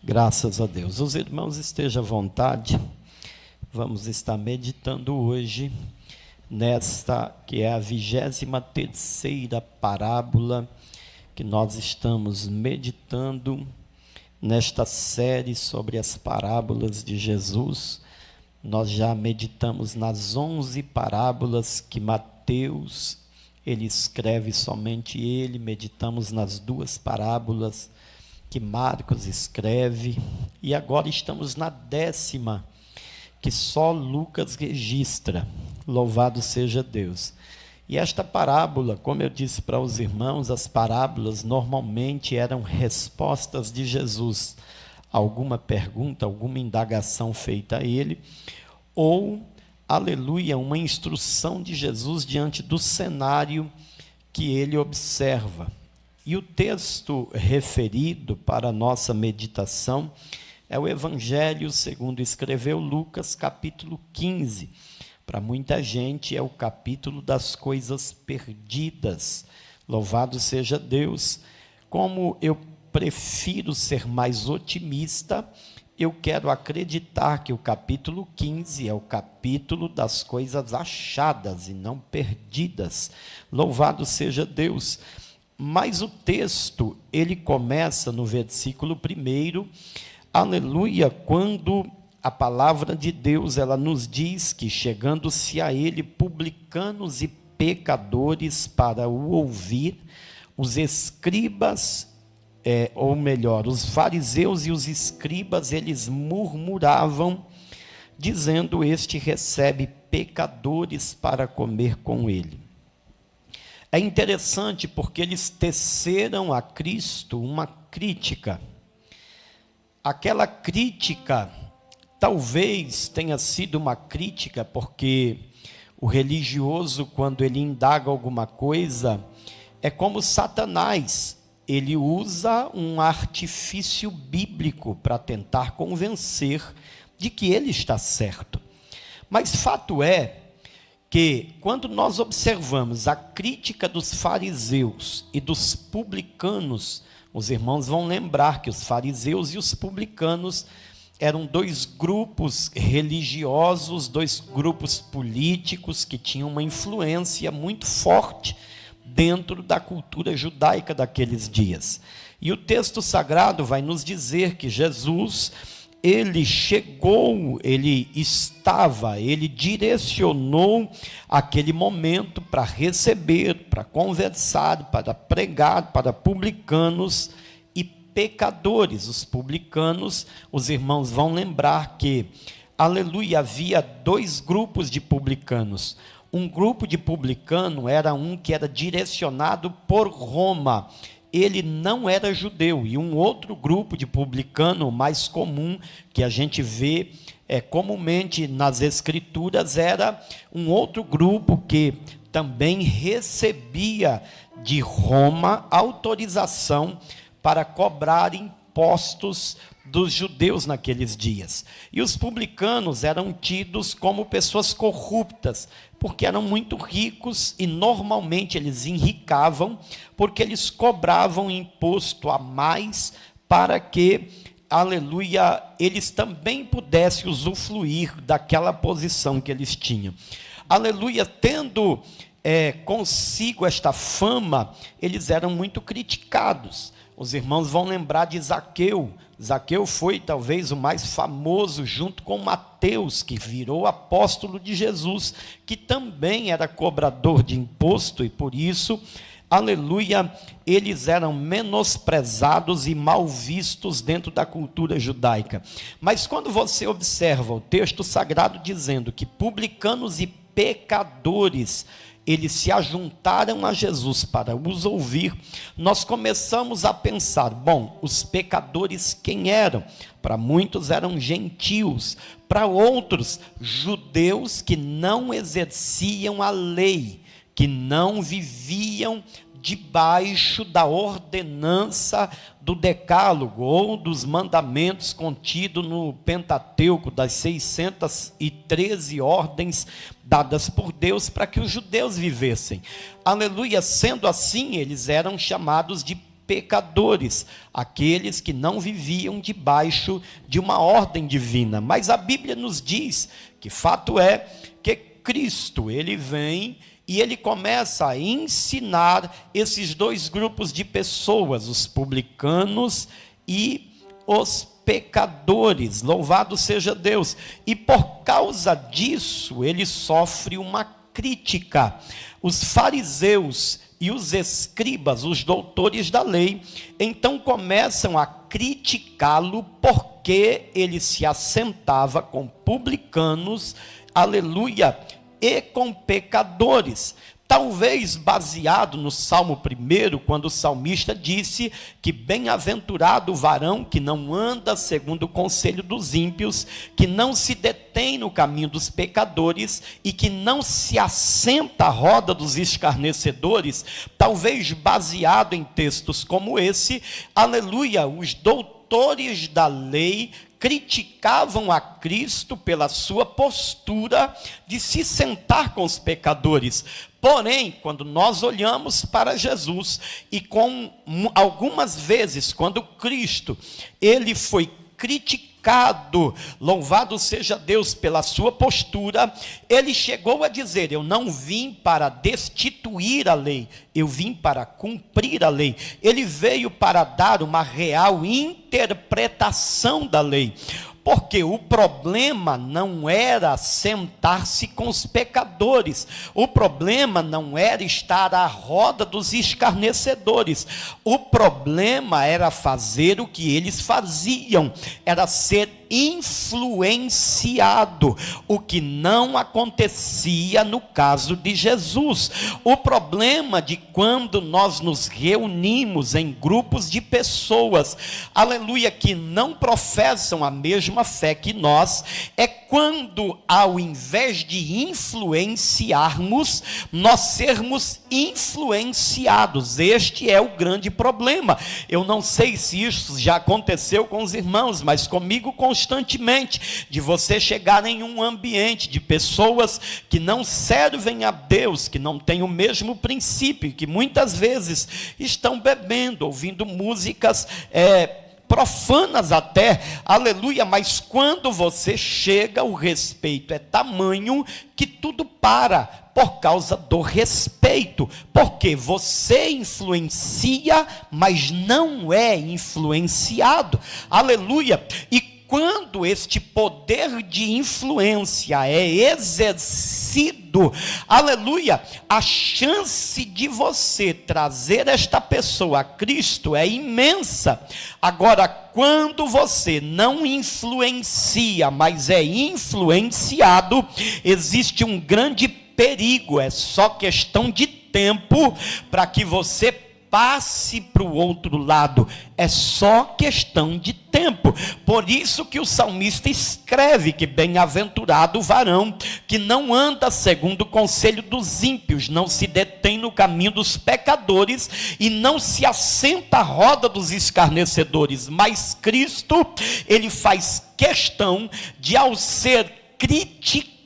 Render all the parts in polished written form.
Graças a Deus. Os irmãos estejam à vontade. Vamos estar meditando hoje nesta que é a 23ª parábola que nós estamos meditando nesta série sobre as parábolas de Jesus. Nós já meditamos nas 11 parábolas que Mateus ele escreve, somente ele. Meditamos nas 2 parábolas que Marcos escreve, e agora estamos na 10ª, que só Lucas registra. Louvado seja Deus. E esta parábola, como eu disse para os irmãos, as parábolas normalmente eram respostas de Jesus a alguma pergunta, alguma indagação feita a ele, ou, aleluia, uma instrução de Jesus diante do cenário que ele observa. E o texto referido para a nossa meditação é o Evangelho segundo escreveu Lucas, capítulo 15. Para muita gente é o capítulo das coisas perdidas. Louvado seja Deus. Como eu prefiro ser mais otimista, eu quero acreditar que o capítulo 15 é o capítulo das coisas achadas e não perdidas. Louvado seja Deus. Mas o texto, ele começa no versículo 1, aleluia, quando a palavra de Deus, ela nos diz que chegando-se a ele publicanos e pecadores para o ouvir, os escribas, ou melhor, os fariseus e os escribas, eles murmuravam, dizendo, este recebe pecadores para comer com ele. É interessante porque eles teceram a Cristo uma crítica. Aquela crítica talvez tenha sido uma crítica porque o religioso, quando ele indaga alguma coisa, é como Satanás. Ele usa um artifício bíblico para tentar convencer de que ele está certo. Mas fato é que, quando nós observamos a crítica dos fariseus e dos publicanos, os irmãos vão lembrar que os fariseus e os publicanos eram 2 grupos religiosos, 2 grupos políticos que tinham uma influência muito forte dentro da cultura judaica daqueles dias. E o texto sagrado vai nos dizer que Jesus, ele chegou, ele direcionou aquele momento para receber, para conversar, para pregar para publicanos e pecadores. Os publicanos, os irmãos vão lembrar que, aleluia, havia 2 grupos de publicanos. Um grupo de publicano era um que era direcionado por Roma. Ele não era judeu, e um outro grupo de publicano mais comum, que a gente vê comumente nas escrituras, era um outro grupo que também recebia de Roma autorização para cobrar impostos dos judeus naqueles dias. E os publicanos eram tidos como pessoas corruptas, porque eram muito ricos e normalmente eles enricavam, porque eles cobravam imposto a mais para que, aleluia, eles também pudessem usufruir daquela posição que eles tinham. Aleluia, tendo consigo esta fama, eles eram muito criticados. Os irmãos vão lembrar de Zaqueu. Zaqueu foi talvez o mais famoso, junto com Mateus, que virou apóstolo de Jesus, que também era cobrador de imposto, e por isso, aleluia, eles eram menosprezados e mal vistos dentro da cultura judaica. Mas quando você observa o texto sagrado dizendo que publicanos e pecadores, eles se ajuntaram a Jesus para os ouvir, nós começamos a pensar, bom, os pecadores quem eram? Para muitos eram gentios, para outros, judeus que não exerciam a lei, que não viviam debaixo da ordenança do decálogo, ou dos mandamentos contidos no Pentateuco, das 613 ordens dadas por Deus para que os judeus vivessem. Aleluia, sendo assim, eles eram chamados de pecadores, aqueles que não viviam debaixo de uma ordem divina. Mas a Bíblia nos diz que fato é que Cristo, ele vem e ele começa a ensinar esses dois grupos de pessoas, os publicanos e os pecadores. Louvado seja Deus. E por causa disso, ele sofre uma crítica. Os fariseus e os escribas, os doutores da lei, então começam a criticá-lo porque ele se assentava com publicanos, aleluia, e com pecadores. Talvez baseado no Salmo 1, quando o salmista disse que bem-aventurado o varão que não anda segundo o conselho dos ímpios, que não se detém no caminho dos pecadores e que não se assenta à roda dos escarnecedores. Talvez baseado em textos como esse, aleluia, os doutores da lei criticavam a Cristo pela sua postura de se sentar com os pecadores. Porém, quando nós olhamos para Jesus, e com algumas vezes, quando Cristo, ele foi criticado, louvado seja Deus pela sua postura, ele chegou a dizer: eu não vim para destituir a lei, eu vim para cumprir a lei. Ele veio para dar uma real interpretação da lei. Porque o problema não era sentar-se com os pecadores, o problema não era estar à roda dos escarnecedores, o problema era fazer o que eles faziam, era ser influenciado, o que não acontecia no caso de Jesus. O problema de quando nós nos reunimos em grupos de pessoas, aleluia, que não professam a mesma fé que nós, é quando ao invés de influenciarmos, nós sermos influenciados. Este é o grande problema. Eu não sei se isso já aconteceu com os irmãos, mas comigo constantemente, de você chegar em um ambiente de pessoas que não servem a Deus, que não têm o mesmo princípio, que muitas vezes estão bebendo, ouvindo músicas profanas até, aleluia, mas quando você chega, o respeito é tamanho que tudo para, por causa do respeito, porque você influencia, mas não é influenciado, aleluia. E quando este poder de influência é exercido, aleluia, a chance de você trazer esta pessoa a Cristo é imensa. Agora, quando você não influencia, mas é influenciado, existe um grande perigo. É só questão de tempo para que você passe para o outro lado, é só questão de tempo. Por isso que o salmista escreve que bem-aventurado o varão que não anda segundo o conselho dos ímpios, não se detém no caminho dos pecadores e não se assenta à roda dos escarnecedores. Mas Cristo, ele faz questão de, ao ser criticado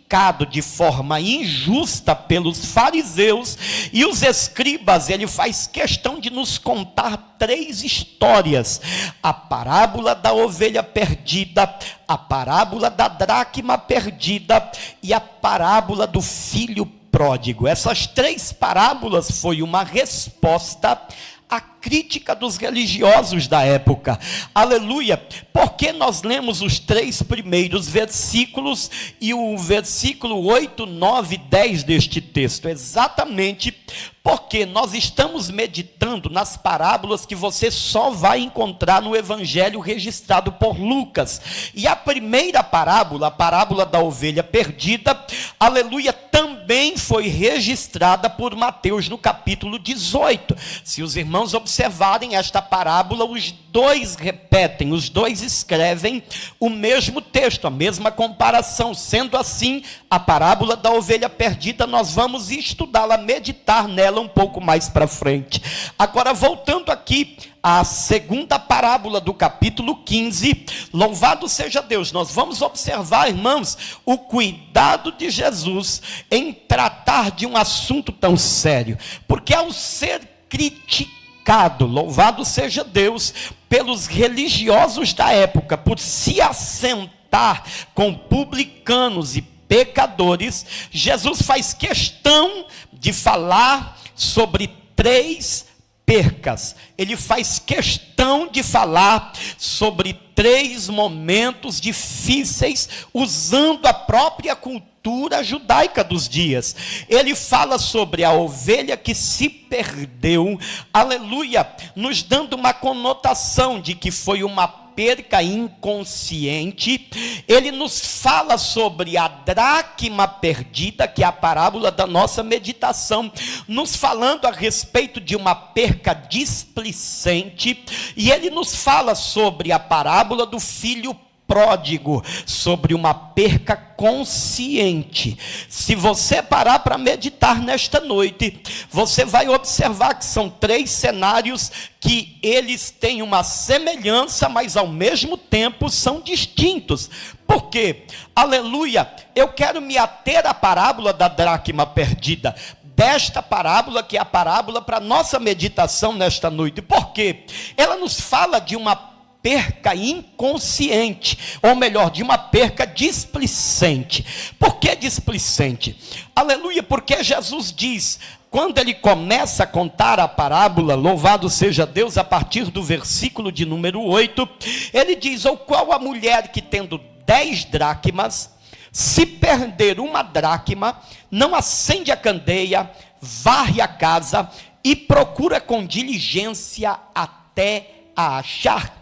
de forma injusta pelos fariseus e os escribas, ele faz questão de nos contar 3 histórias: a parábola da ovelha perdida, a parábola da dracma perdida e a parábola do filho pródigo. Essas 3 parábolas foi uma resposta a crítica dos religiosos da época, aleluia. Porque nós lemos os 3 primeiros versículos e o versículo 8, 9 e 10 deste texto? Exatamente porque nós estamos meditando nas parábolas que você só vai encontrar no evangelho registrado por Lucas. E a primeira parábola, a parábola da ovelha perdida, aleluia, também foi registrada por Mateus no capítulo 18. Se os irmãos observarem esta parábola, os 2 repetem, os 2 escrevem o mesmo texto, a mesma comparação. Sendo assim, a parábola da ovelha perdida, nós vamos estudá-la, meditar nela um pouco mais para frente. Agora, voltando aqui à segunda parábola do capítulo 15, louvado seja Deus, nós vamos observar, irmãos, o cuidado de Jesus em tratar de um assunto tão sério, porque ao ser criticado criticado, louvado seja Deus, pelos religiosos da época, por se assentar com publicanos e pecadores. Jesus faz questão de falar sobre 3 percas. Ele faz questão de falar sobre 3 momentos difíceis, usando a própria cultura judaica dos dias. Ele fala sobre a ovelha que se perdeu, aleluia, nos dando uma conotação de que foi uma perca inconsciente. Ele nos fala sobre a dracma perdida, que é a parábola da nossa meditação, nos falando a respeito de uma perca displicente. E ele nos fala sobre a parábola do filho pródigo, sobre uma perca consciente. Se você parar para meditar nesta noite, você vai observar que são 3 cenários que eles têm uma semelhança, mas ao mesmo tempo são distintos. Por quê? Aleluia! Eu quero me ater à parábola da dracma perdida, desta parábola que é a parábola para nossa meditação nesta noite. Por quê? Ela nos fala de uma perca inconsciente, ou melhor, de uma perca displicente. Por que displicente? Aleluia, porque Jesus diz, quando ele começa a contar a parábola, louvado seja Deus, a partir do versículo de número 8, ele diz, ou qual a mulher que tendo 10 dracmas, se perder uma dracma, não acende a candeia, varre a casa e procura com diligência até a achar.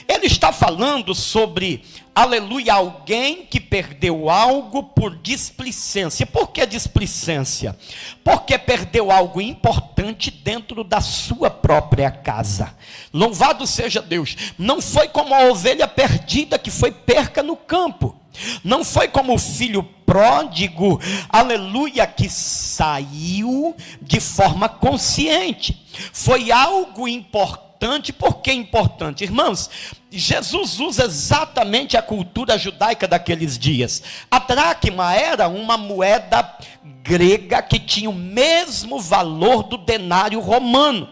Ele está falando sobre, aleluia, alguém que perdeu algo por displicência. Por que displicência? Porque perdeu algo importante dentro da sua própria casa. Louvado seja Deus. Não foi como a ovelha perdida que foi perca no campo. Não foi como o filho pródigo, aleluia, que saiu de forma consciente. Foi algo importante. Por que importante? Irmãos, Jesus usa exatamente a cultura judaica daqueles dias. A dracma era uma moeda grega que tinha o mesmo valor do denário romano.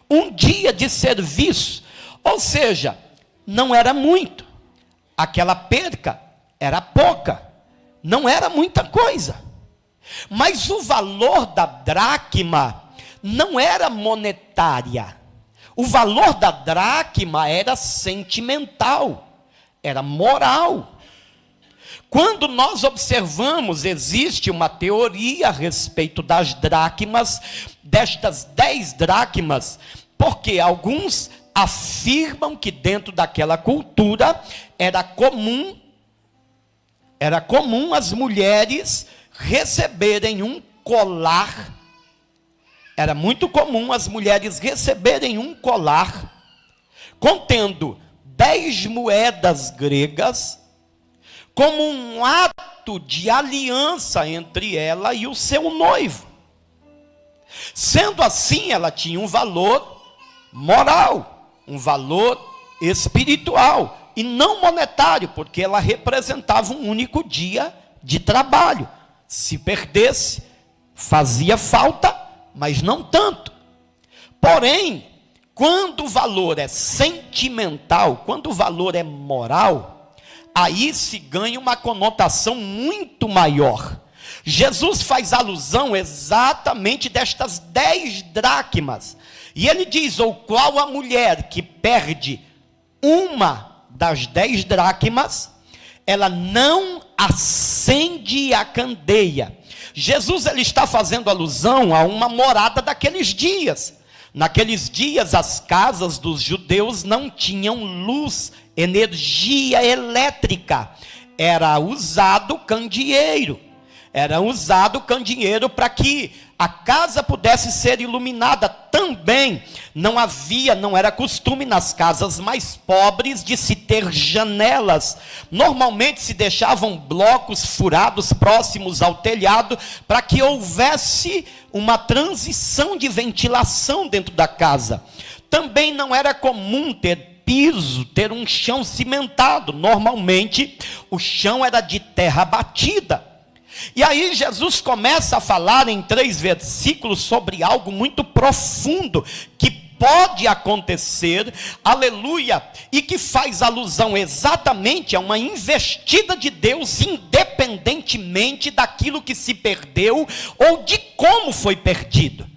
Um dia de serviço, ou seja, não era muito. Aquela perca era pouca, não era muita coisa. Mas o valor da dracma não era monetária. O valor da dracma era sentimental, era moral. Quando nós observamos, existe uma teoria a respeito das dracmas, destas 10 dracmas, porque alguns afirmam que dentro daquela cultura era comum as mulheres receberem um colar. Era muito comum as mulheres receberem um colar contendo 10 moedas gregas, como um ato de aliança entre ela e o seu noivo. Sendo assim, ela tinha um valor moral, um valor espiritual, e não monetário, porque ela representava um único dia de trabalho. Se perdesse, fazia falta, mas não tanto. Porém, quando o valor é sentimental, quando o valor é moral, aí se ganha uma conotação muito maior. Jesus faz alusão exatamente destas 10 dracmas. E ele diz, ou qual a mulher que perde uma das 10 dracmas, ela não acende a candeia. Jesus ele está fazendo alusão a uma morada daqueles dias. Naqueles dias as casas dos judeus não tinham luz, energia elétrica. Era usado candeeiro. Era usado candeeiro para que a casa pudesse ser iluminada. Também não era costume nas casas mais pobres de se ter janelas. Normalmente se deixavam blocos furados próximos ao telhado para que houvesse uma transição de ventilação dentro da casa. Também não era comum ter piso, ter um chão cimentado. Normalmente o chão era de terra batida. E aí Jesus começa a falar em 3 versículos sobre algo muito profundo, que pode acontecer, aleluia, e que faz alusão exatamente a uma investida de Deus, independentemente daquilo que se perdeu ou de como foi perdido.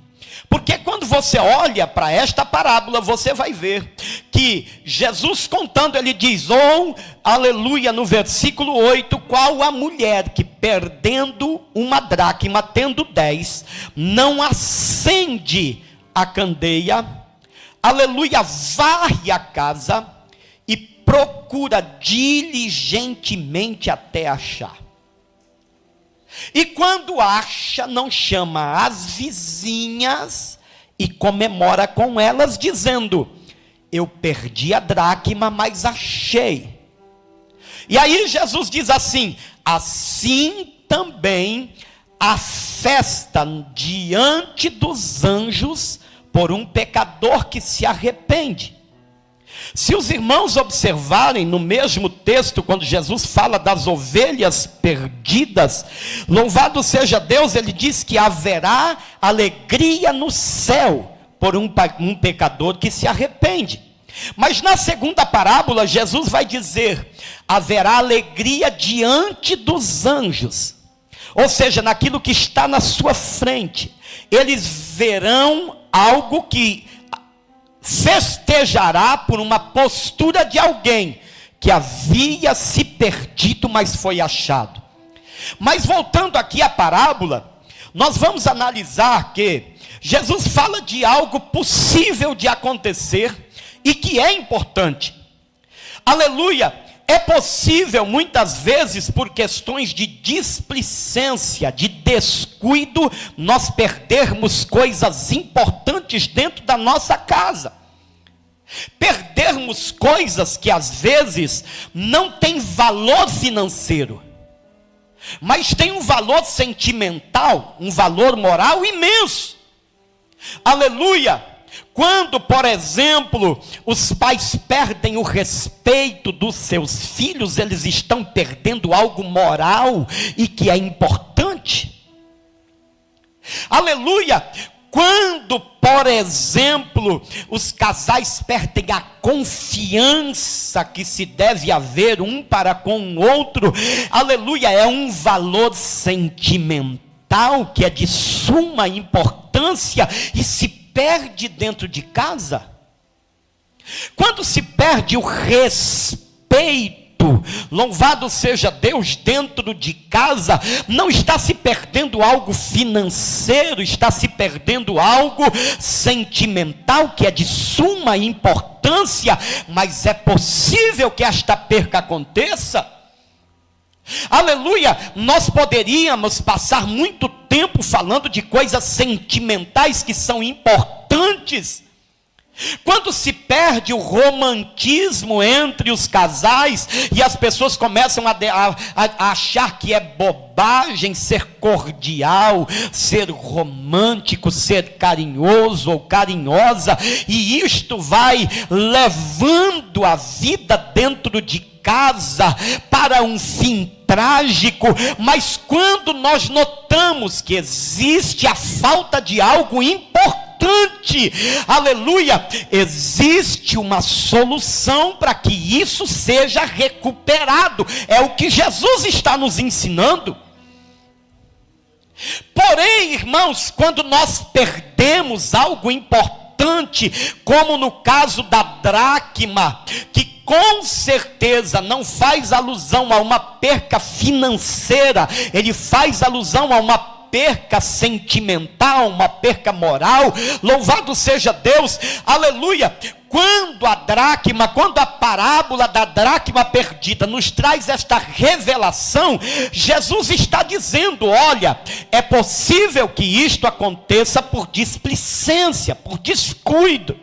Porque quando você olha para esta parábola, você vai ver que Jesus contando, ele diz, aleluia, no versículo 8, qual a mulher que perdendo uma dracma, tendo 10, não acende a candeia, aleluia, varre a casa e procura diligentemente até achar. E quando acha, não chama as vizinhas e comemora com elas, dizendo, eu perdi a dracma, mas achei. E aí Jesus diz assim, assim também a festa diante dos anjos por um pecador que se arrepende. Se os irmãos observarem no mesmo texto, quando Jesus fala das ovelhas perdidas, louvado seja Deus, ele diz que haverá alegria no céu por um pecador que se arrepende. Mas na segunda parábola, Jesus vai dizer, haverá alegria diante dos anjos, ou seja, naquilo que está na sua frente. Eles verão algo que festejará por uma postura de alguém que havia se perdido, mas foi achado. Mas voltando aqui à parábola, nós vamos analisar que Jesus fala de algo possível de acontecer e que é importante. Aleluia! É possível muitas vezes por questões de displicência, de descuido, nós perdermos coisas importantes dentro da nossa casa. Perdermos coisas que às vezes não têm valor financeiro, mas tem um valor sentimental, um valor moral imenso. Aleluia! Quando, por exemplo, os pais perdem o respeito dos seus filhos, eles estão perdendo algo moral e que é importante. Aleluia! Quando, por exemplo, os casais perdem a confiança que se deve haver um para com o outro, aleluia, é um valor sentimental que é de suma importância e se perde dentro de casa. Quando se perde o respeito, louvado seja Deus, dentro de casa, não está se perdendo algo financeiro, está se perdendo algo sentimental que é de suma importância, mas é possível que esta perca aconteça. Aleluia, nós poderíamos passar muito tempo falando de coisas sentimentais que são importantes. Quando se perde o romantismo entre os casais e as pessoas começam a achar que é bobagem ser cordial, ser romântico, ser carinhoso ou carinhosa, e isto vai levando a vida dentro de casa para um fim trágico. Mas quando nós notamos que existe a falta de algo importante, aleluia, existe uma solução para que isso seja recuperado. É o que Jesus está nos ensinando. Porém, irmãos, quando nós perdemos algo importante, como no caso da dracma, que com certeza não faz alusão a uma perca financeira, ele faz alusão a uma perca sentimental, uma perca moral. Louvado seja Deus, aleluia. Quando a parábola da dracma perdida nos traz esta revelação, Jesus está dizendo, olha, é possível que isto aconteça por displicência, por descuido.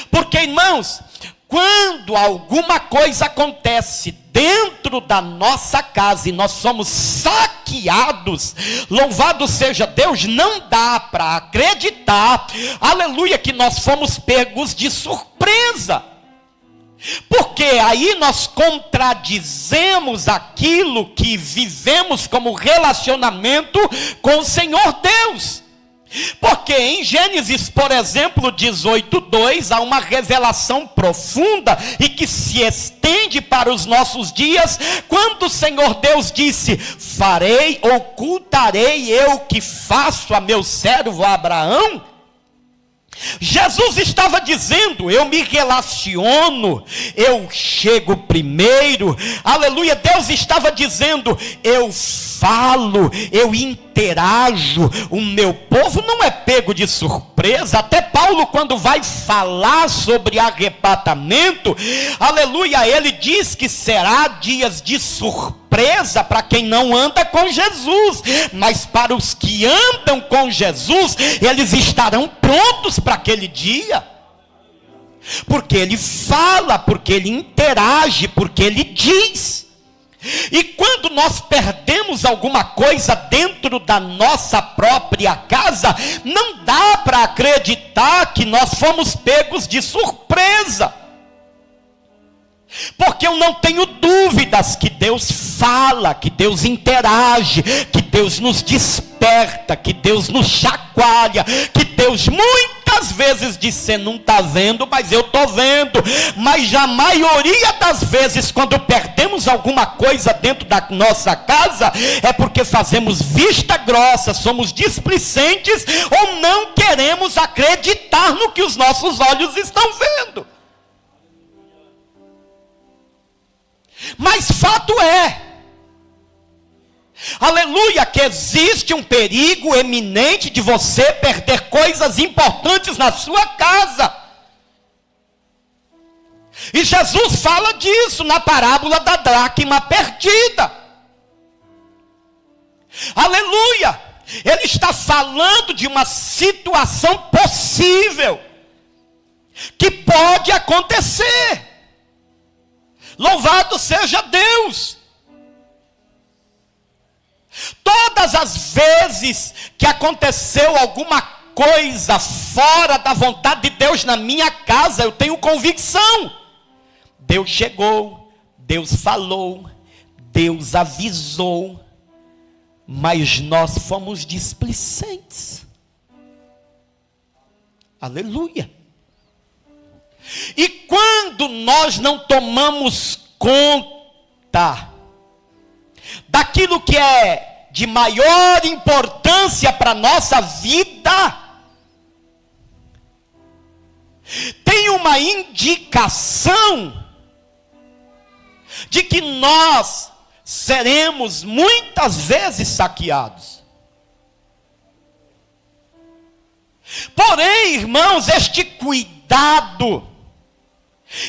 Porque, irmãos, quando alguma coisa acontece dentro da nossa casa e nós somos saqueados, louvado seja Deus, não dá para acreditar, aleluia, que nós fomos pegos de surpresa. Porque aí nós contradizemos aquilo que vivemos como relacionamento com o Senhor Deus. Porque em Gênesis, por exemplo, 18:2, há uma revelação profunda e que se estende para os nossos dias, quando o Senhor Deus disse: farei, ocultarei eu que faço a meu servo Abraão. Jesus estava dizendo: eu me relaciono, eu chego primeiro, aleluia. Deus estava dizendo: eu falo, eu interajo, o meu povo não é pego de surpresa. Até Paulo, quando vai falar sobre arrebatamento, aleluia, ele diz que será dias de surpresa para quem não anda com Jesus, mas para os que andam com Jesus, eles estarão prontos para aquele dia, porque ele fala, porque ele interage, porque ele diz. E quando nós perdemos alguma coisa dentro da nossa própria casa, não dá para acreditar que nós fomos pegos de surpresa, porque eu não tenho dúvidas que Deus fala, que Deus interage, que Deus nos desperta, que Deus nos chacoalha, que Deus muitas vezes diz: você não está vendo, mas eu estou vendo. Mas a maioria das vezes, quando perdemos alguma coisa dentro da nossa casa, é porque fazemos vista grossa, somos displicentes ou não queremos acreditar no que os nossos olhos estão vendo. Mas fato é, aleluia, que existe um perigo eminente de você perder coisas importantes na sua casa. E Jesus fala disso na parábola da dracma perdida. Aleluia, ele está falando de uma situação possível, que pode acontecer. Louvado seja Deus. Todas as vezes que aconteceu alguma coisa fora da vontade de Deus na minha casa, eu tenho convicção: Deus chegou, Deus falou, Deus avisou, mas nós fomos displicentes. Aleluia. E quando nós não tomamos conta daquilo que é de maior importância para a nossa vida, tem uma indicação de que nós seremos muitas vezes saqueados. Porém, irmãos, este cuidado,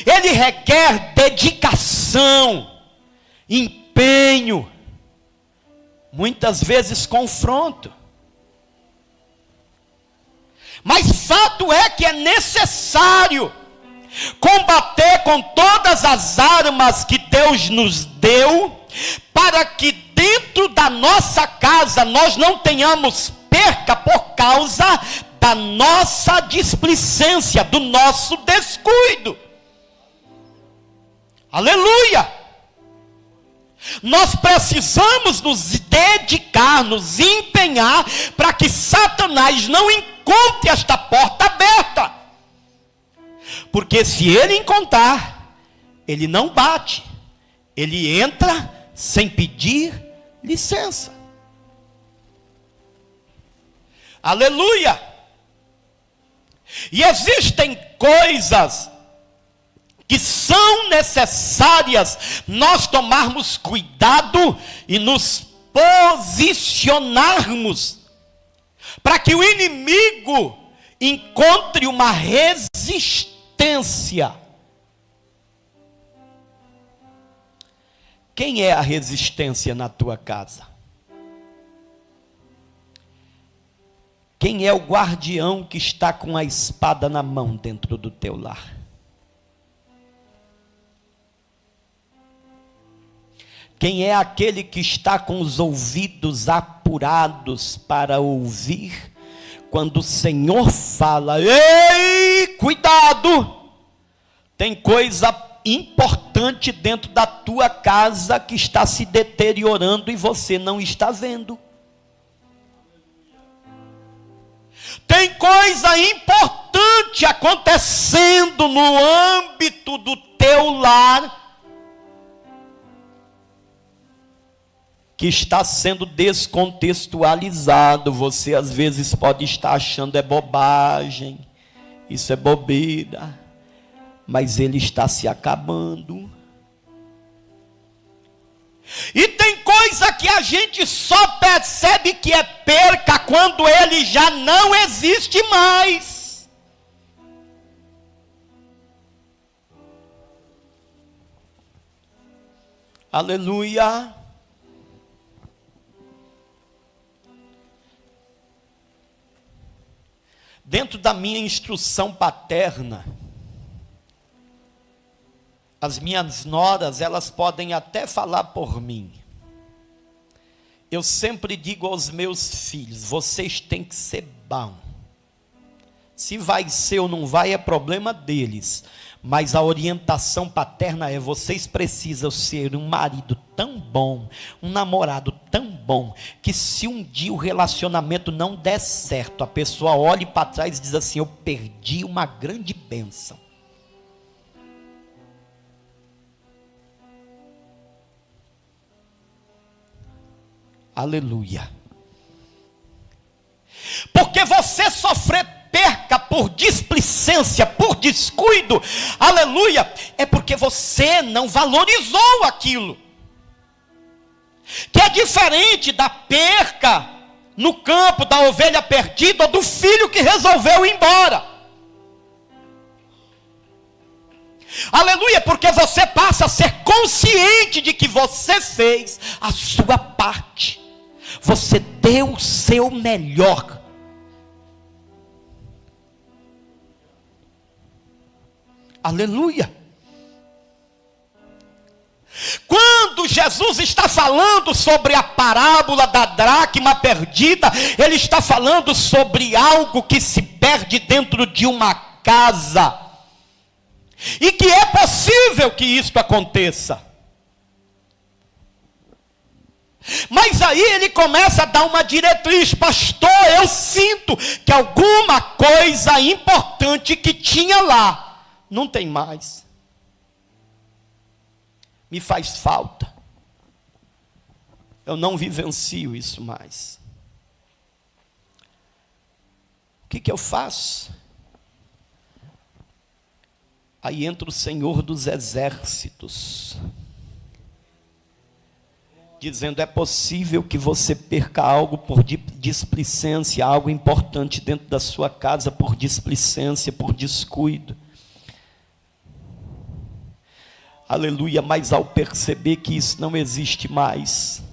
ele requer dedicação, empenho, muitas vezes confronto. Mas fato é que é necessário combater com todas as armas que Deus nos deu, para que dentro da nossa casa nós não tenhamos perca por causa da nossa displicência, do nosso descuido. Aleluia! Nós precisamos nos dedicar, nos empenhar, para que Satanás não encontre esta porta aberta. Porque se ele encontrar, ele não bate, ele entra sem pedir licença. Aleluia! E existem coisas que são necessárias nós tomarmos cuidado e nos posicionarmos, para que o inimigo encontre uma resistência. Quem é a resistência na tua casa? Quem é o guardião que está com a espada na mão dentro do teu lar? Quem é aquele que está com os ouvidos apurados para ouvir quando o Senhor fala: ei, cuidado, tem coisa importante dentro da tua casa que está se deteriorando e você não está vendo. Tem coisa importante acontecendo no âmbito do teu lar que está sendo descontextualizado. Você às vezes pode estar achando é bobagem, isso é bobeira, mas ele está se acabando. E tem coisa que a gente só percebe que é perca quando ele já não existe mais. Aleluia. Dentro da minha instrução paterna, as minhas noras, elas podem até falar por mim. Eu sempre digo aos meus filhos, vocês têm que ser bons. Se vai ser ou não vai é problema deles. Mas a orientação paterna é, vocês precisam ser um marido tão bom, um namorado tão bom, que se um dia o relacionamento não der certo, a pessoa olhe para trás e diz assim, eu perdi uma grande bênção. Aleluia. Porque você sofrer perca por displicência, por descuido, aleluia, é porque você não valorizou aquilo, que é diferente da perca no campo da ovelha perdida, ou do filho que resolveu ir embora. Aleluia, porque você passa a ser consciente de que você fez a sua parte, você deu o seu melhor. Aleluia. Quando Jesus está falando sobre a parábola da dracma perdida, ele está falando sobre algo que se perde dentro de uma casa, e que é possível que isso aconteça. Mas aí ele começa a dar uma diretriz, pastor, eu sinto que alguma coisa importante que tinha lá não tem mais. Me faz falta. Eu não vivencio isso mais. O que eu faço? Aí entra o Senhor dos Exércitos, dizendo, é possível que você perca algo por displicência, algo importante dentro da sua casa por displicência, por descuido. Aleluia, mas ao perceber que isso não existe mais,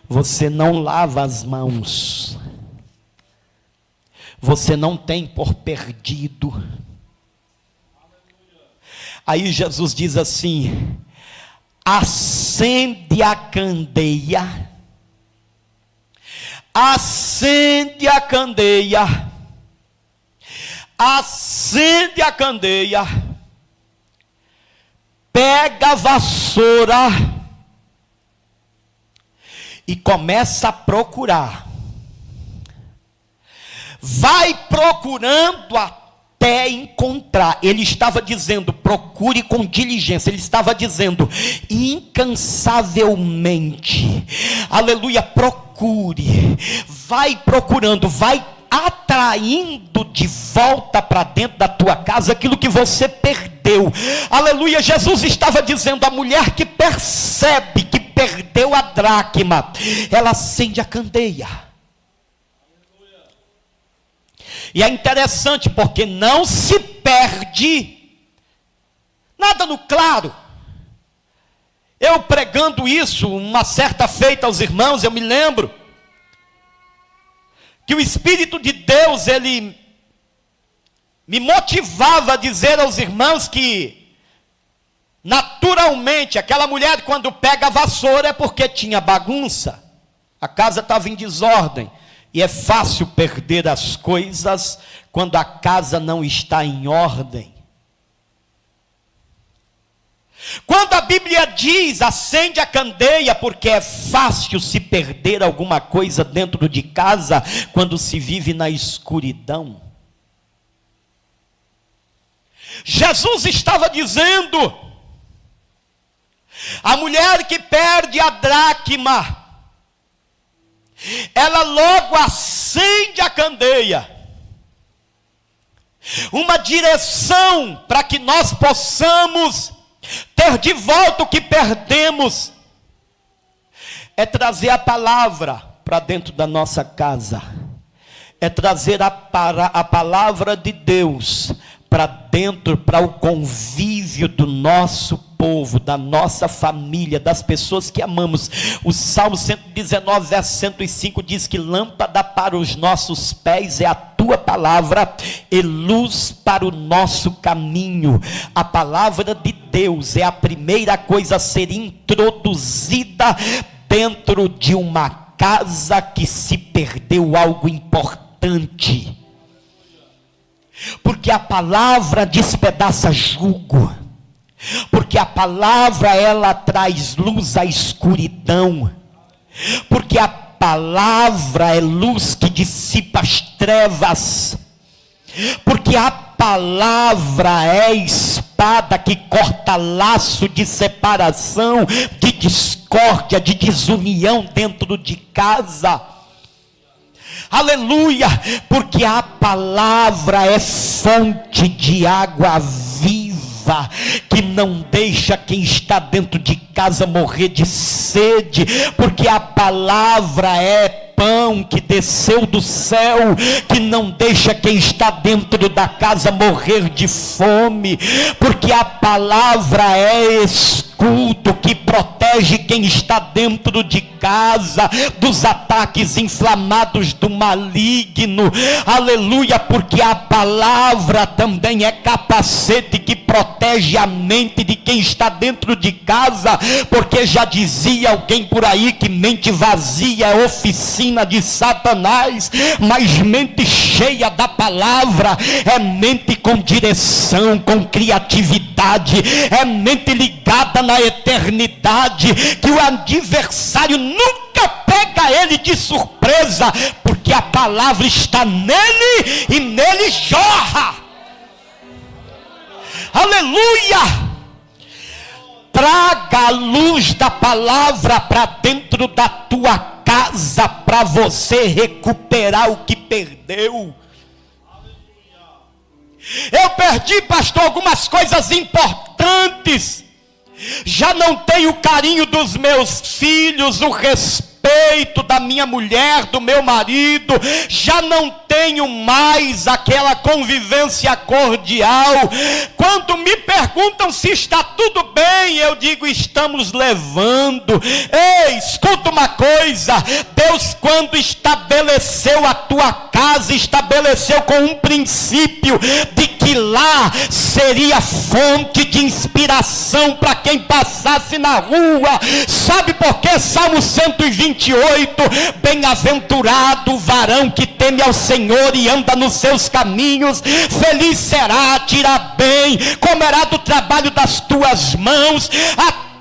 você não lava as mãos, você não tem por perdido. Aí Jesus diz assim, acende a candeia, acende a candeia, acende a candeia, pega a vassoura e começa a procurar. Vai procurando até encontrar. Ele estava dizendo, procure com diligência. Ele estava dizendo, incansavelmente. Aleluia, procure. Vai procurando, vai atraindo de volta para dentro da tua casa aquilo que você perdeu. Aleluia, Jesus estava dizendo, a mulher que percebe que perdeu a dracma, ela acende a candeia. E é interessante porque não se perde nada no claro. Eu pregando isso uma certa feita aos irmãos, eu me lembro que o Espírito de Deus, ele me motivava a dizer aos irmãos que, naturalmente, aquela mulher quando pega a vassoura é porque tinha bagunça, a casa estava em desordem, e é fácil perder as coisas quando a casa não está em ordem. Quando a Bíblia diz acende a candeia, porque é fácil se perder alguma coisa dentro de casa quando se vive na escuridão. Jesus estava dizendo: a mulher que perde a dracma, ela logo acende a candeia. Uma direção para que nós possamos ter de volta o que perdemos é trazer a palavra para dentro da nossa casa, é trazer a palavra de Deus para dentro, para o convívio do nosso povo, da nossa família, das pessoas que amamos. O Salmo 119, verso 105 diz que lâmpada para os nossos pés é a tua palavra e luz para o nosso caminho. A palavra de Deus é a primeira coisa a ser introduzida dentro de uma casa que se perdeu algo importante. Porque a palavra despedaça jugo, porque a palavra ela traz luz à escuridão, porque a palavra é luz que dissipa as trevas, porque a palavra é espada que corta laço de separação, de discórdia, de desunião dentro de casa. Aleluia, porque a palavra é fonte de água viva, que não deixa quem está dentro de casa morrer de sede, porque a palavra é pão que desceu do céu, que não deixa quem está dentro da casa morrer de fome, porque a palavra é escudo que protege quem está dentro de casa dos ataques inflamados do maligno. Aleluia, porque a palavra também é capacete que protege a mente de quem está dentro de casa, porque já dizia alguém por aí que mente vazia é oficina de Satanás, mas mente cheia da palavra é mente com direção, com criatividade, é mente ligada na eternidade, que o adversário nunca pega ele de surpresa, porque a palavra está nele e nele jorra. Aleluia! Traga a luz da palavra para dentro da tua casa, para você recuperar o que perdeu. Eu perdi, pastor, algumas coisas importantes. Já não tenho o carinho dos meus filhos, o respeito da minha mulher, do meu marido, já não tenho mais aquela convivência cordial. Quando me perguntam se está tudo bem, eu digo: estamos levando. Ei, escuta uma coisa, Deus, quando estabeleceu a tua casa, estabeleceu com um princípio de que lá seria fonte de inspiração para quem passasse na rua. Sabe por quê? Salmo 128, bem-aventurado o varão que teme ao Senhor e anda nos seus caminhos, feliz será, te irá bem, comerá do trabalho das tuas mãos,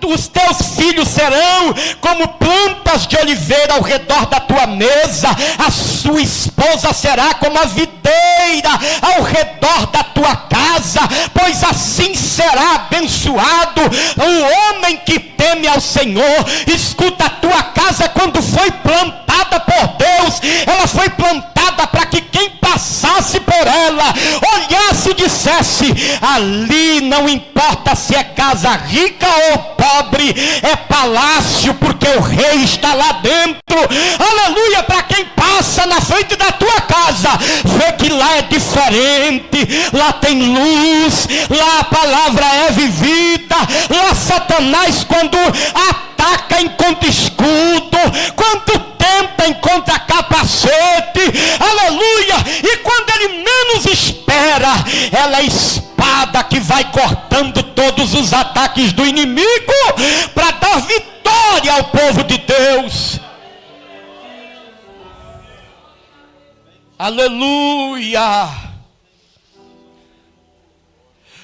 os teus filhos serão como plantas de oliveira ao redor da tua mesa, a sua esposa será como a videira ao redor da tua casa, pois assim será abençoado o homem que teme ao Senhor. Escuta, a tua casa, quando foi plantada por Deus, ela foi plantada para que quem passasse por ela olhasse e dissesse: ali não importa se é casa rica ou pobre, é palácio, porque o rei está lá dentro. Aleluia, para quem passa na frente da tua casa, vê que lá é diferente, lá tem luz, lá a palavra é vivida, lá Satanás, quando ataca, encontra escudo, quando tenta, encontra capacete. Aleluia, e quando ele menos espera, ela é espada que vai cortando todos os ataques do inimigo para dar vitória ao povo de Deus. Aleluia.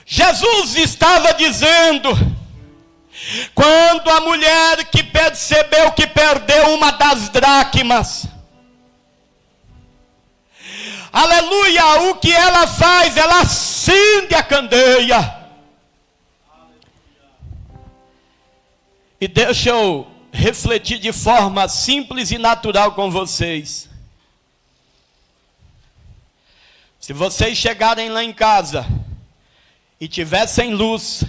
Jesus estava dizendo: Quando a mulher que percebeu que perdeu uma das dracmas, aleluia, o que ela faz? Ela acende a candeia. E deixa eu refletir de forma simples e natural com vocês. Se vocês chegarem lá em casa e tivessem luz,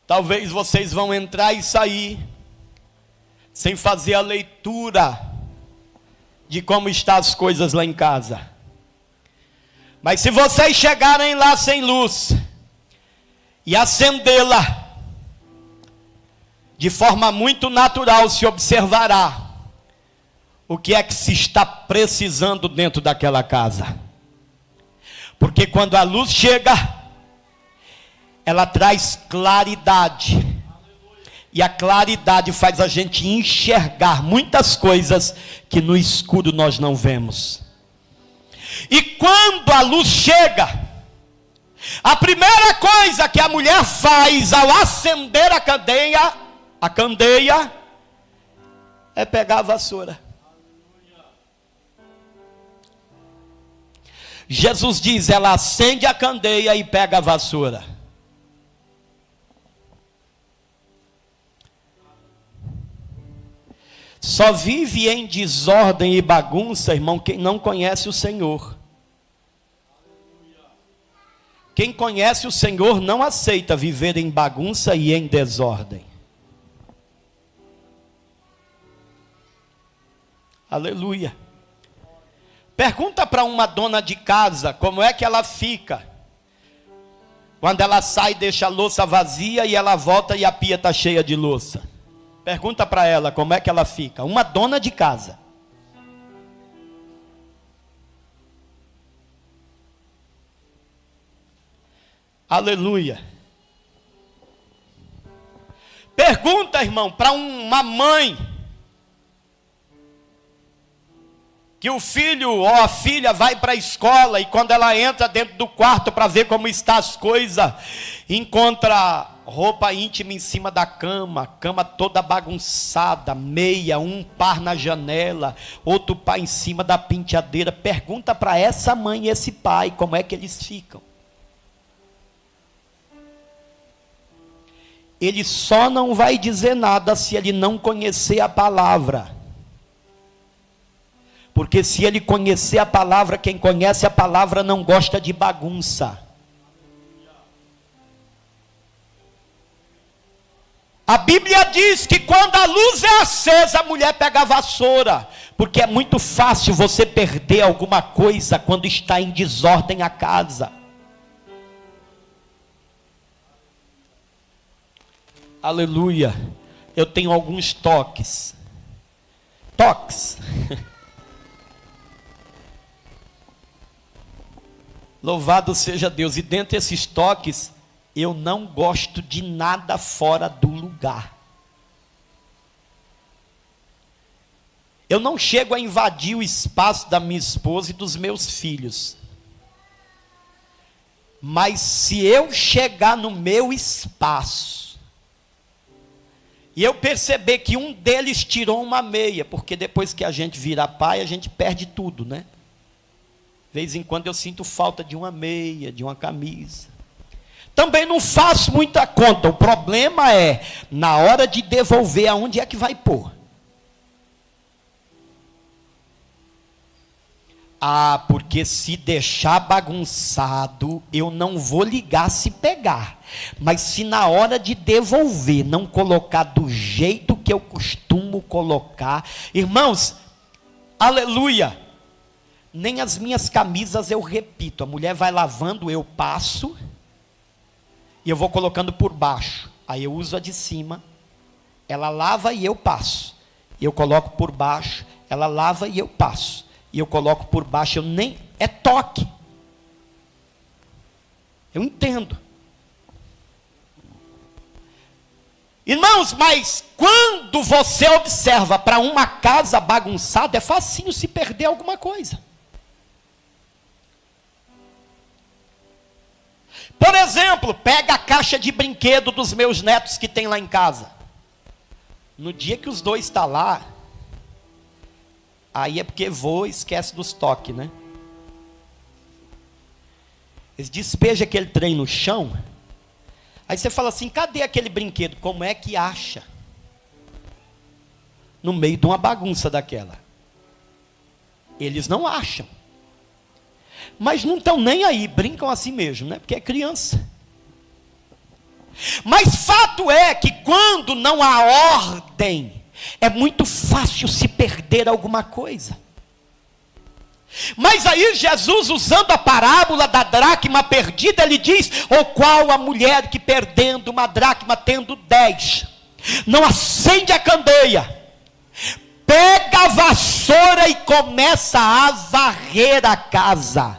talvez vocês vão entrar e sair sem fazer a leitura de como estão as coisas lá em casa. Mas se vocês chegarem lá sem luz e acendê-la, de forma muito natural se observará o que é que se está precisando dentro daquela casa. Porque quando a luz chega, ela traz claridade. E a claridade faz a gente enxergar muitas coisas que no escuro nós não vemos. E quando a luz chega, a primeira coisa que a mulher faz ao acender a candeia é pegar a vassoura. Jesus diz, ela acende a candeia e pega a vassoura. Só vive em desordem e bagunça, irmão, quem não conhece o Senhor. Quem conhece o Senhor não aceita viver em bagunça e em desordem. Aleluia. Pergunta para uma dona de casa como é que ela fica quando ela sai e deixa a louça vazia e ela volta e a pia está cheia de louça. Pergunta para ela como é que ela fica. Uma dona de casa. Aleluia. Pergunta, irmão, para uma mãe que o filho ou a filha vai para a escola e quando ela entra dentro do quarto para ver como está as coisas, encontra roupa íntima em cima da cama, cama toda bagunçada, meia, um par na janela, outro par em cima da penteadeira. Pergunta para essa mãe e esse pai como é que eles ficam. Ele só não vai dizer nada se ele não conhecer a palavra. Porque se ele conhecer a palavra, quem conhece a palavra não gosta de bagunça. A Bíblia diz que quando a luz é acesa, a mulher pega a vassoura. Porque é muito fácil você perder alguma coisa quando está em desordem a casa. Aleluia. Eu tenho alguns toques. Louvado seja Deus. E dentre esses toques, eu não gosto de nada fora do lugar. Eu não chego a invadir o espaço da minha esposa e dos meus filhos. Mas se eu chegar no meu espaço e eu perceber que um deles tirou uma meia, porque depois que a gente vira pai, a gente perde tudo, né? De vez em quando eu sinto falta de uma meia, de uma camisa. Também não faço muita conta. O problema é, na hora de devolver, aonde é que vai pôr? Ah, porque se deixar bagunçado, eu não vou ligar se pegar. Mas se na hora de devolver, não colocar do jeito que eu costumo colocar. Irmãos, aleluia. Nem as minhas camisas eu repito. A mulher vai lavando, eu passo. E eu vou colocando por baixo. Aí eu uso a de cima. Ela lava e eu passo. Eu coloco por baixo. Ela lava e eu passo. E eu coloco por baixo, é toque. Eu entendo. Irmãos, mas quando você observa para uma casa bagunçada, é facinho se perder alguma coisa. Por exemplo, pega a caixa de brinquedo dos meus netos que tem lá em casa. No dia que os dois estão lá, aí é porque voa e esquece dos toques, né? Eles despejam aquele trem no chão. Aí você fala assim, cadê aquele brinquedo? Como é que acha? No meio de uma bagunça daquela. Eles não acham. Mas não estão nem aí, brincam assim mesmo, né? Porque é criança. Mas fato é que quando não há ordem, é muito fácil se perder alguma coisa. Mas aí Jesus, usando a parábola da dracma perdida, ele diz, ou qual a mulher que perdendo uma dracma, tendo 10, não acende a candeia, pega a vassoura e começa a varrer a casa.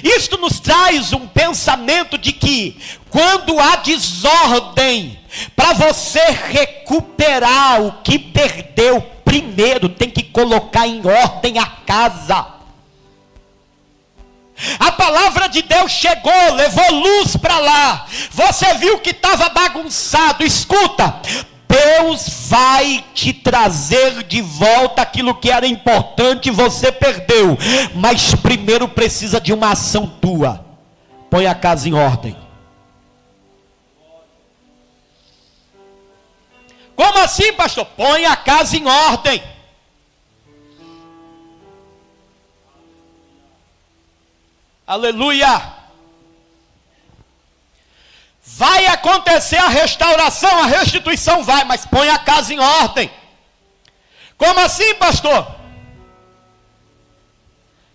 Isto nos traz um pensamento de que, quando há desordem, para você recuperar o que perdeu, primeiro tem que colocar em ordem a casa. A palavra de Deus chegou, levou luz para lá, você viu que estava bagunçado. Escuta, Deus vai te trazer de volta aquilo que era importante e você perdeu, mas primeiro precisa de uma ação tua. Põe a casa em ordem. Como assim, pastor? Põe a casa em ordem. Aleluia. Vai acontecer a restauração, a restituição vai, mas põe a casa em ordem. Como assim, pastor?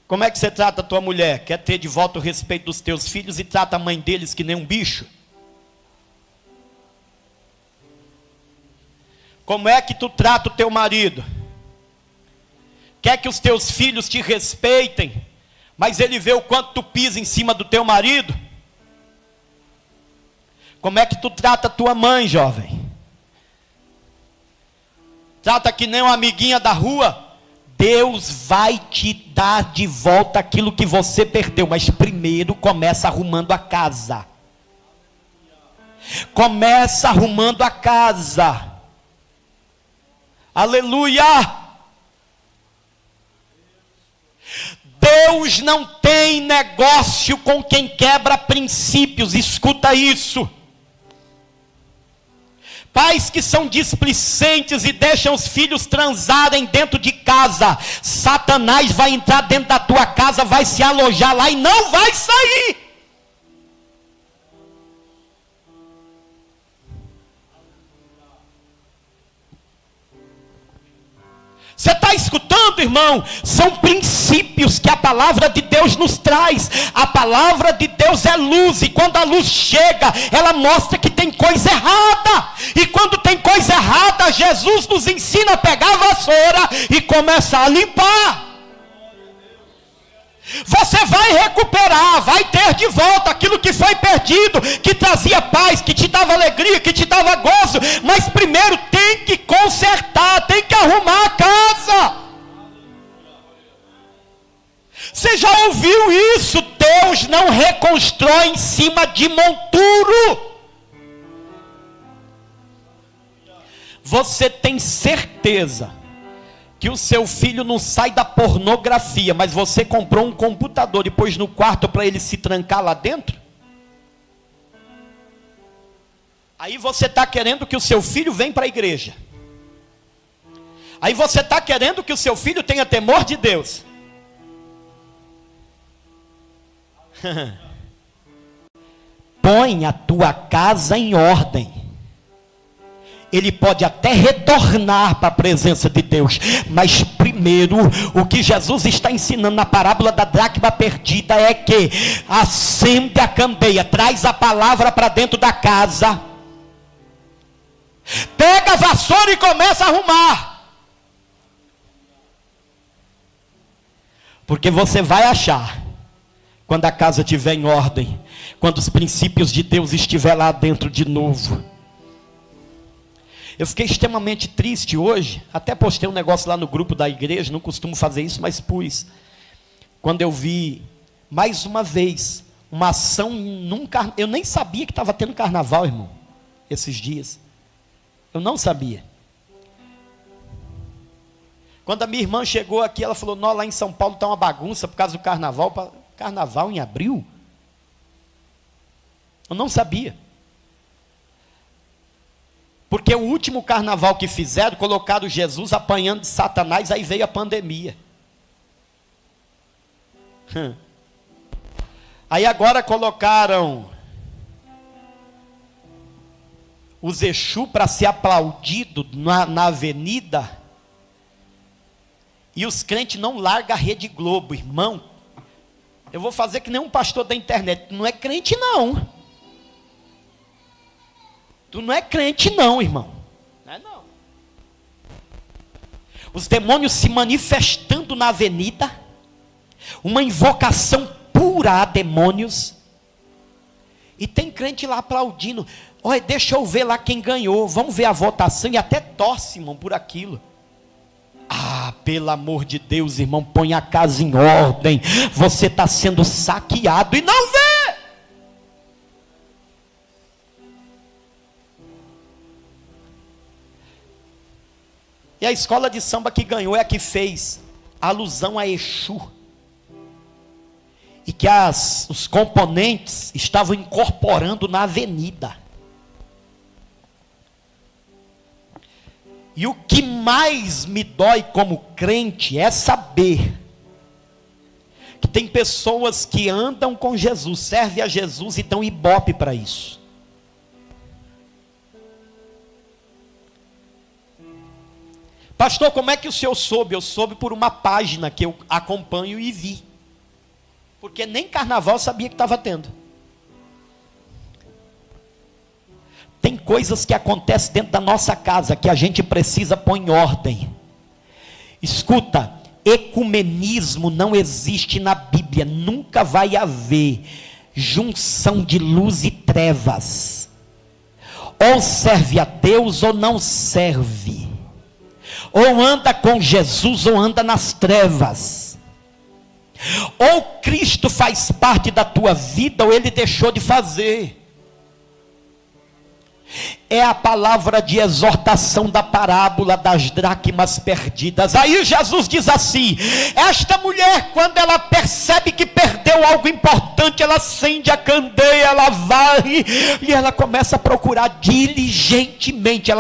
Como é que você trata a tua mulher? Quer ter de volta o respeito dos teus filhos e trata a mãe deles que nem um bicho? Como é que tu trata o teu marido? Quer que os teus filhos te respeitem, mas ele vê o quanto tu pisa em cima do teu marido? Como é que tu trata a tua mãe, jovem? Trata que nem uma amiguinha da rua? Deus vai te dar de volta aquilo que você perdeu, mas primeiro começa arrumando a casa. Começa arrumando a casa. Aleluia! Deus não tem negócio com quem quebra princípios, escuta isso. Pais que são displicentes e deixam os filhos transarem dentro de casa, Satanás vai entrar dentro da tua casa, vai se alojar lá e não vai sair. Você está escutando, irmão? São princípios que a palavra de Deus nos traz. A palavra de Deus é luz, e quando a luz chega, ela mostra que tem coisa errada. E quando tem coisa errada, Jesus nos ensina a pegar a vassoura e começar a limpar. Você vai recuperar, vai ter de volta aquilo que foi perdido, que trazia paz, que te dava alegria, que te dava gozo, mas primeiro tem que consertar, tem que arrumar a casa. Você já ouviu isso? Deus não reconstrói em cima de monturo. Você tem certeza que o seu filho não sai da pornografia, mas você comprou um computador e pôs no quarto para ele se trancar lá dentro? Aí você está querendo que o seu filho venha para a igreja. Aí você está querendo que o seu filho tenha temor de Deus. Põe a tua casa em ordem. Ele pode até retornar para a presença de Deus, mas primeiro, o que Jesus está ensinando na parábola da dracma perdida é que acende a candeia, traz a palavra para dentro da casa, pega a vassoura e começa a arrumar, porque você vai achar, quando a casa estiver em ordem, quando os princípios de Deus estiver lá dentro de novo. Eu fiquei extremamente triste hoje, até postei um negócio lá no grupo da igreja, não costumo fazer isso, mas pus. Quando eu vi, mais uma vez, uma ação num carnaval. Eu nem sabia que estava tendo carnaval, irmão, esses dias. Eu não sabia. Quando a minha irmã chegou aqui, ela falou: não, lá em São Paulo está uma bagunça por causa do carnaval. Carnaval em abril? Eu não sabia. Porque o último carnaval que fizeram, colocaram Jesus apanhando de Satanás, aí veio a pandemia. Aí agora colocaram os Exu para ser aplaudido na avenida, e os crentes não largam a Rede Globo, irmão. Eu vou fazer que nem um pastor da internet. Tu não é crente não. Tu não é crente não, irmão. Não é não. Os demônios se manifestando na avenida, uma invocação pura a demônios, e tem crente lá aplaudindo. Olha, deixa eu ver lá quem ganhou, vamos ver a votação, e até torce, irmão, por aquilo. Ah, pelo amor de Deus, irmão, põe a casa em ordem. Você está sendo saqueado e não vê. E a escola de samba que ganhou é a que fez alusão a Exu. E que os componentes estavam incorporando na avenida. E o que mais me dói como crente é saber que tem pessoas que andam com Jesus, servem a Jesus e dão ibope para isso. Pastor, como é que o senhor soube? Eu soube por uma página que eu acompanho e vi. Porque nem carnaval eu sabia que estava tendo. Tem coisas que acontecem dentro da nossa casa que a gente precisa pôr em ordem. Escuta, ecumenismo não existe na Bíblia. Nunca vai haver junção de luz e trevas. Ou serve a Deus ou não serve. Ou anda com Jesus ou anda nas trevas. Ou Cristo faz parte da tua vida ou Ele deixou de fazer. É a palavra de exortação da parábola das dracmas perdidas. Aí Jesus diz assim: esta mulher, quando ela percebe que perdeu algo importante, ela acende a candeia, ela vai e ela começa a procurar diligentemente.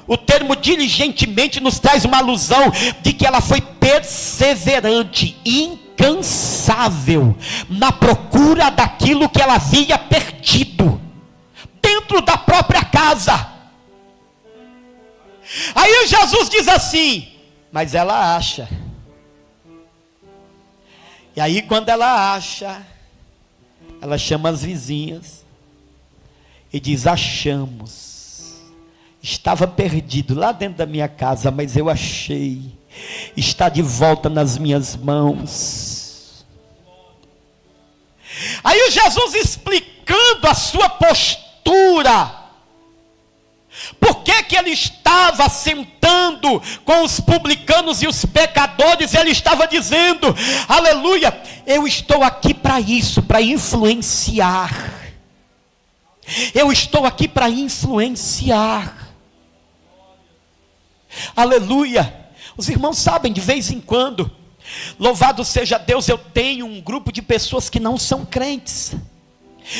O termo diligentemente nos traz uma alusão de que ela foi perseverante, incansável na procura daquilo que ela havia perdido dentro da própria casa. Aí Jesus diz assim: mas ela acha. E aí quando ela acha, ela chama as vizinhas e diz: achamos, estava perdido lá dentro da minha casa, mas eu achei, está de volta nas minhas mãos. Aí Jesus explicando a sua postura, por que ele estava sentando com os publicanos e os pecadores, ele estava dizendo: aleluia, eu estou aqui para isso, para influenciar. Eu estou aqui para influenciar. Aleluia. Os irmãos sabem, de vez em quando, louvado seja Deus, eu tenho um grupo de pessoas que não são crentes.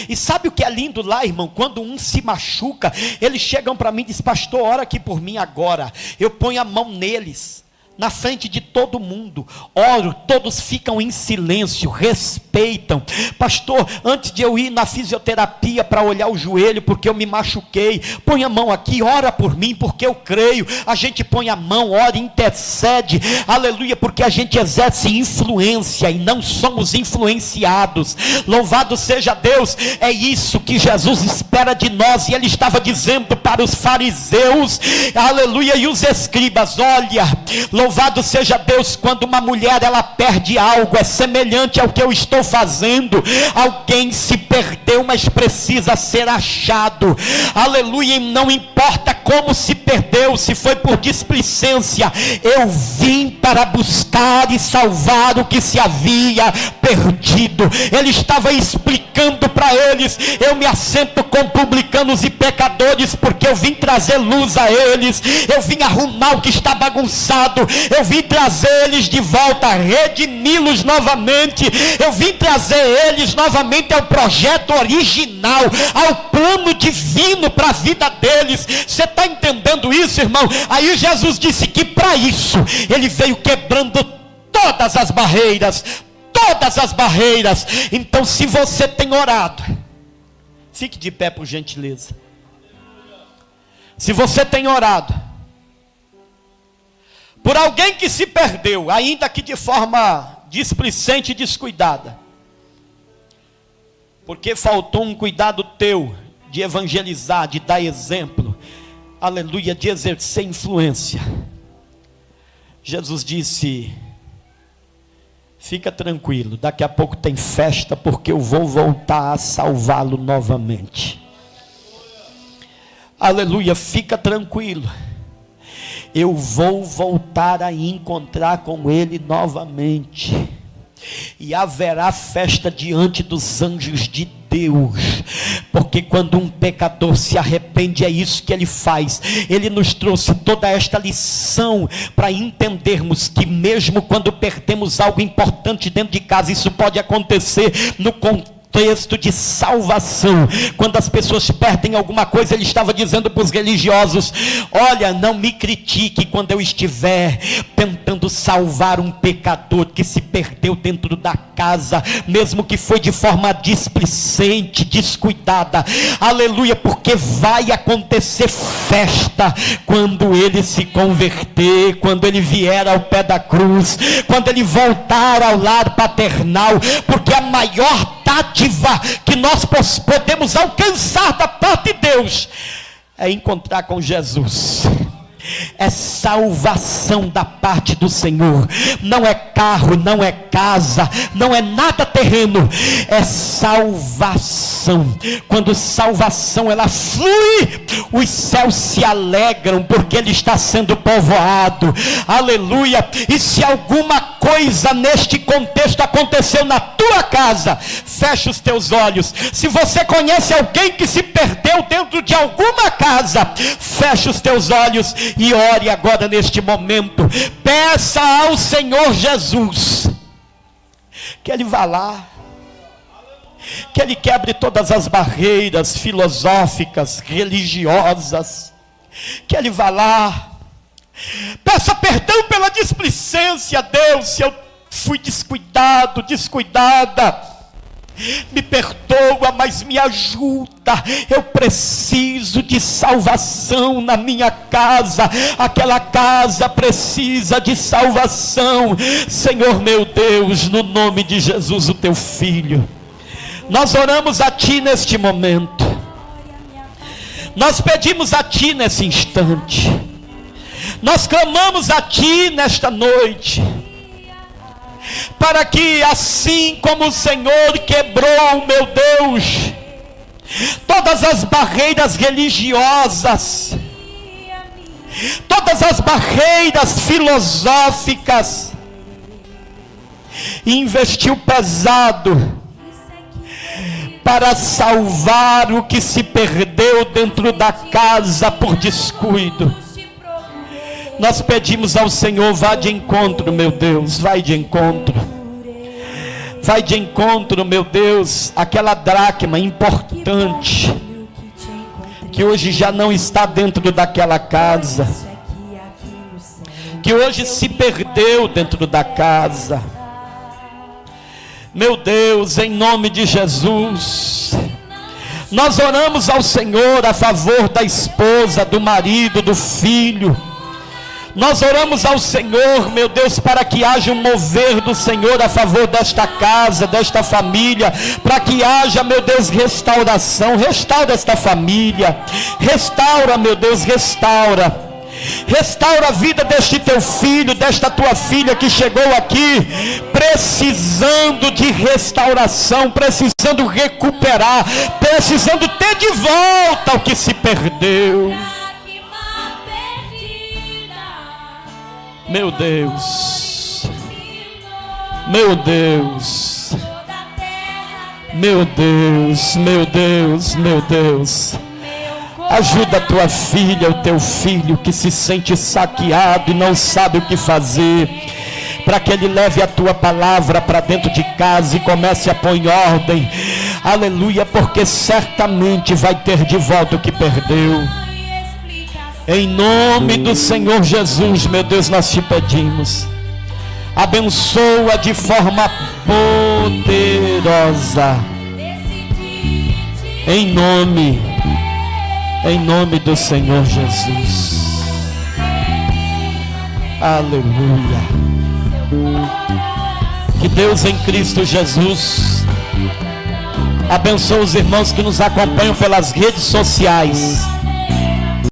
E sabe o que é lindo lá, irmão? Quando um se machuca, eles chegam para mim e dizem: pastor, ora aqui por mim agora. Eu ponho a mão neles, na frente de todo mundo, oro, todos ficam em silêncio, respeitam. Pastor, antes de eu ir na fisioterapia para olhar o joelho, porque eu me machuquei, põe a mão aqui, ora por mim, porque eu creio. A gente põe a mão, ora, intercede, aleluia, porque a gente exerce influência e não somos influenciados. Louvado seja Deus. É isso que Jesus espera de nós. E ele estava dizendo para os fariseus, aleluia, e os escribas: olha, Louvado seja Deus. Quando uma mulher ela perde algo, é semelhante ao que eu estou fazendo. Alguém se perdeu, mas precisa ser achado. Aleluia. E não importa como se perdeu, se foi por displicência, eu vim para buscar e salvar o que se havia perdido. Ele estava explicando para eles: eu me assento com publicanos e pecadores, porque eu vim trazer luz a eles, eu vim arrumar o que está bagunçado, eu vim trazer eles de volta, redimi-los novamente, eu vim trazer eles novamente ao projeto original, ao plano divino para a vida deles. Você está entendendo isso, irmão? Aí Jesus disse que para isso ele veio quebrando todas as barreiras. Todas as barreiras. Então, se você tem orado, fique de pé por gentileza. Se você tem orado por alguém que se perdeu, ainda que de forma displicente e descuidada, porque faltou um cuidado teu de evangelizar, de dar exemplo, aleluia, de exercer influência, Jesus disse: fica tranquilo, daqui a pouco tem festa, porque eu vou voltar a salvá-lo novamente. Aleluia, fica tranquilo, eu vou voltar a encontrar com ele novamente, e haverá festa diante dos anjos de Deus, porque quando um pecador se arrepende, é isso que ele faz. Ele nos trouxe toda esta lição para entendermos que mesmo quando perdemos algo importante dentro de casa, isso pode acontecer no contexto de salvação. Quando as pessoas perdem alguma coisa, ele estava dizendo para os religiosos: olha, não me critique quando eu estiver tentando salvar um pecador que se perdeu dentro da casa, mesmo que foi de forma displicente, descuidada, aleluia, porque vai acontecer festa quando ele se converter, quando ele vier ao pé da cruz, quando ele voltar ao lar paternal, porque a maior dádiva que nós podemos alcançar da parte de Deus é encontrar com Jesus. É salvação da parte do Senhor. Não é carro, não é casa, não é nada terreno, é salvação. Quando salvação ela flui, os céus se alegram, porque ele está sendo povoado. Aleluia. E se alguma coisa neste contexto aconteceu na tua casa, fecha os teus olhos. Se você conhece alguém que se perdeu dentro de alguma casa, fecha os teus olhos e ore agora neste momento. Peça ao Senhor Jesus que ele vá lá, que ele quebre todas as barreiras filosóficas, religiosas, que ele vá lá, peça perdão pela displicência. Deus, se eu fui descuidado, descuidada, me perdoa, mas me ajuda. Eu preciso de salvação na minha casa. Aquela casa precisa de salvação. Senhor meu Deus, no nome de Jesus, o teu filho, nós oramos a ti neste momento. Nós pedimos a ti nesse instante. Nós clamamos a ti nesta noite, para que assim como o Senhor quebrou, meu Deus, todas as barreiras religiosas, todas as barreiras filosóficas, e investiu pesado para salvar o que se perdeu dentro da casa por descuido, nós pedimos ao Senhor: vá de encontro, meu Deus, vai de encontro. Vai de encontro, meu Deus, aquela dracma importante, que hoje já não está dentro daquela casa, que hoje se perdeu dentro da casa. Meu Deus, em nome de Jesus, nós oramos ao Senhor a favor da esposa, do marido, do filho. Nós oramos ao Senhor, meu Deus, para que haja um mover do Senhor a favor desta casa, desta família, para que haja, meu Deus, restauração. Restaura esta família, restaura, meu Deus, restaura. Restaura a vida deste teu filho, desta tua filha que chegou aqui precisando de restauração, precisando recuperar, precisando ter de volta o que se perdeu. Meu Deus, meu Deus, meu Deus, meu Deus, meu Deus. Ajuda a tua filha, o teu filho que se sente saqueado e não sabe o que fazer, para que ele leve a tua palavra para dentro de casa e comece a pôr em ordem. Aleluia, porque certamente vai ter de volta o que perdeu. Em nome do Senhor Jesus, meu Deus, nós te pedimos. Abençoa de forma poderosa. Em nome do Senhor Jesus. Aleluia. Que Deus em Cristo Jesus abençoe os irmãos que nos acompanham pelas redes sociais.